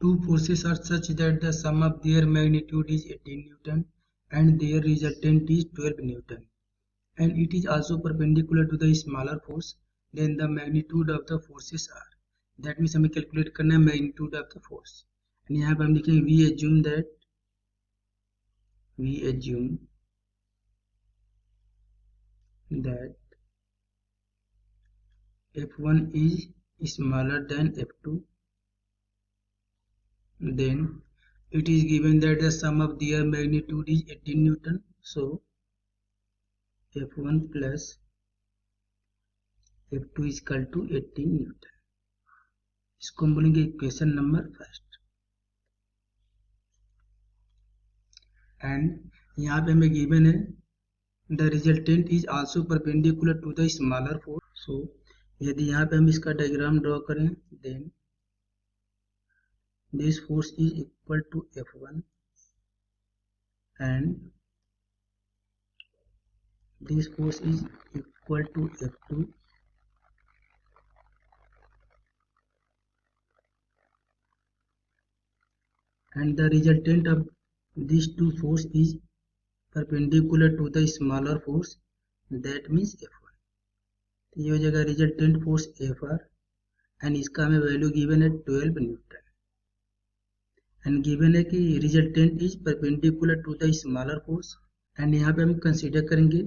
Two forces are such that the sum of their magnitude is 18 Newton and their resultant is 12 Newton, and it is also perpendicular to the smaller force. Then the magnitude of the forces are. That means हमें calculate करना है magnitude of the force. and यहाँ पे हम लिखेंगे we assume that F1 is smaller than F2. Then it is given that the sum of their magnitude is 18 Newton. So F1 plus F2 is equal to 18 Newton. इसको हम बोलेंगे equation number first. And यहाँ पे हमें given है the resultant is also perpendicular to the smaller force. So यदि यहाँ पे हम इसका डायग्राम ड्रॉ करें, then this force is equal to F1 and this force is equal to F2, and the resultant of these two force is perpendicular to the smaller force, that means F1. तो ये हो जाएगा resultant force Fr and इसका हमें value given है 12 newton and given है कि resultant is perpendicular to the smaller force. And यहाँ पे हम कंसीडर करेंगे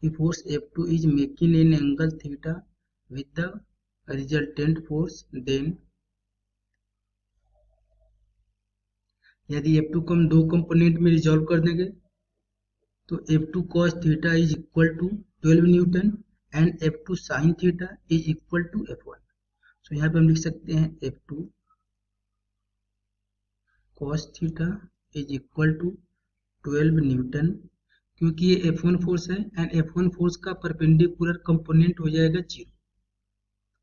कि force F2 is making an angle theta with the resultant force. Then यदि F2 को हम दो कंपोनेंट में रिजॉल्व कर देंगे तो F2 cos theta is equal to 12 newton and F2 sin theta is equal to F1. So यहाँ पे हम लिख सकते हैं F2 cos theta is equal to 12 newton, क्योंकि ये F1 फोर्स है एंड F1 फोर्स का परपेंडिकुलर कंपोनेंट हो जाएगा 0.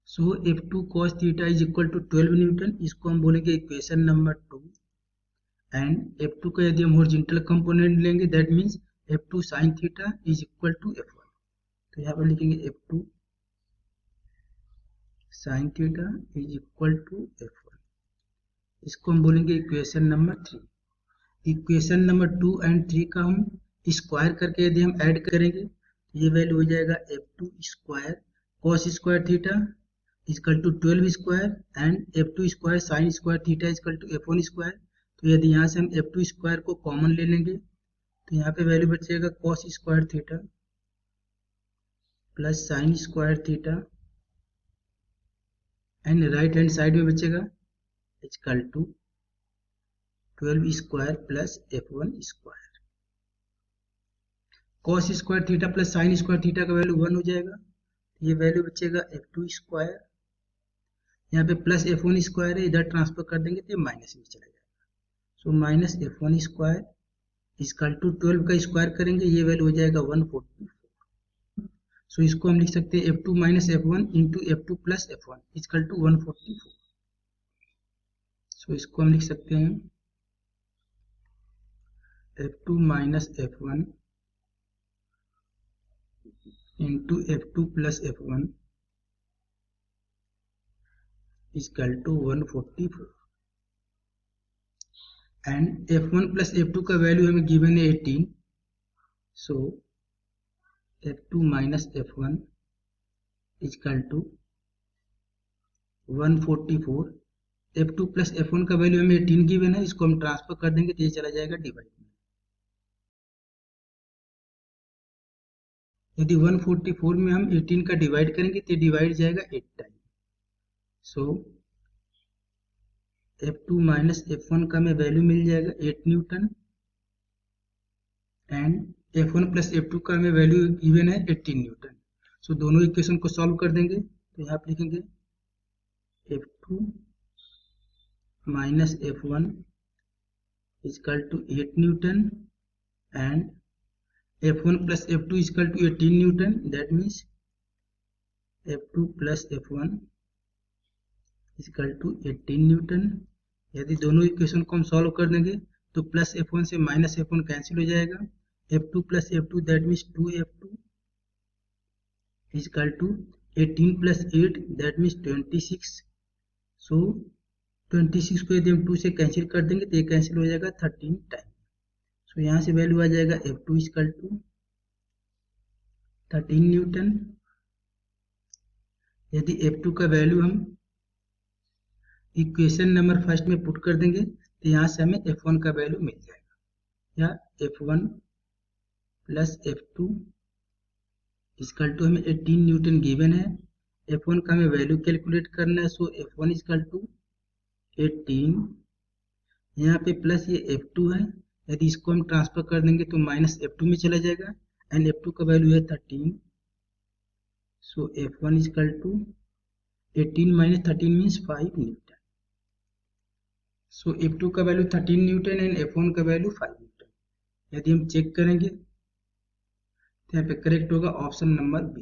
So F2 cos theta is equal to 12 newton. इसको हम बोलेंगे इक्वेशन नंबर 2. एंड F2 का यदि हम हॉरिजॉन्टल कंपोनेंट लेंगे, that means F2 sin theta is equal to F1. तो यहाँ पर लिखेंगे F2 sin theta is equal to F1. इसको हम बोलेंगे equation number 3. Equation number 2 and 3 का हम स्क्वायर करके यदि हम ऐड करेंगे तो ये वैल्यू हो जाएगा F2 square cos square theta equal to 12 square and F2 square sin square theta equal to F1 square. तो यदि यहाँ से हम F2 स्क्वायर को कॉमन ले लेंगे तो यहाँ पे वैल्यू बचेगा cos square theta plus sin square theta and right hand side में बचेगा equal to 12 square plus F1 square. cos square theta plus sin square theta का वैल्यू 1 हो जाएगा. ये वैल्यू बचेगा F2 स्क्वायर, यहाँ पे प्लस F1 स्क्वायर है, इधर ट्रांसफर कर देंगे तो ये माइनस में चला जाएगा. So minus F1 square equal to 12 का स्क्वायर करेंगे, ये वैल्यू हो जाएगा 144. सो इसको हम लिख सकते हैं F2 minus F1 into F2 plus F1 equal to 144. So इसको हम लिख सकते हैं F2 minus F1 into F2 plus F1 equal to 144. And F1 plus F2 का वैल्यू हमें गिवन है 18. So F2 minus F1 equal to 144. F2 plus F1 का value हमें 18 गिवन है, इसको हम ट्रांसफर कर देंगे तो ये चला जाएगा डिवाइड में. यदि 144 में हम 18 का डिवाइड करेंगे तो डिवाइड जाएगा 8 टाइम. सो F2 माइनस F1 का हमें वैल्यू मिल जाएगा 8 newton and F1 plus F2 का हमें वैल्यू गिवन है 18 न्यूटन. सो दोनों इक्वेशन को सॉल्व कर देंगे तो यहाँ पे लिखेंगे F2 minus F1 equal to 8 newton and F1 plus F2 is equal to 18 Newton. That means F2 plus F1 is equal to 18 Newton. यदि दोनों इक्वेशन को हम सॉल्व कर देंगे तो प्लस F1 से माइनस F1 कैंसिल हो जाएगा. F2 plus F2 that means 2F2 is equal to 18 plus 8 that means 26. So 26 को यदि हम 2 से कैंसिल कर देंगे तो ये कैंसिल हो जाएगा 13 टाइम। सो यहाँ से वैल्यू आ जाएगा F2 इक्वल टू 13 न्यूटन। यदि F2 का वैल्यू हम इक्वेशन नंबर फर्स्ट में पुट कर देंगे तो यहाँ से हमें F1 का वैल्यू मिल जाएगा, या F1 plus F2 equal to हमें 18 न्यूटन गिवन है। F1 का हमें वैल्यू कैलकुलेट करना है, सो F1 इक्वल टू 18, यहाँ पे प्लस ये F2 है, यदि इसको हम ट्रांसफर कर देंगे तो माइनस F2 में चला जाएगा, एंड F2 का वैल्यू है 13, so F1 equal to 18 minus 13 means 5 newton. So F2 का वैल्यू 13 न्यूटन एंड F1 का वैल्यू 5 न्यूटन। यदि हम चेक करेंगे तो यहाँ पे करेक्ट होगा ऑप्शन नंबर बी।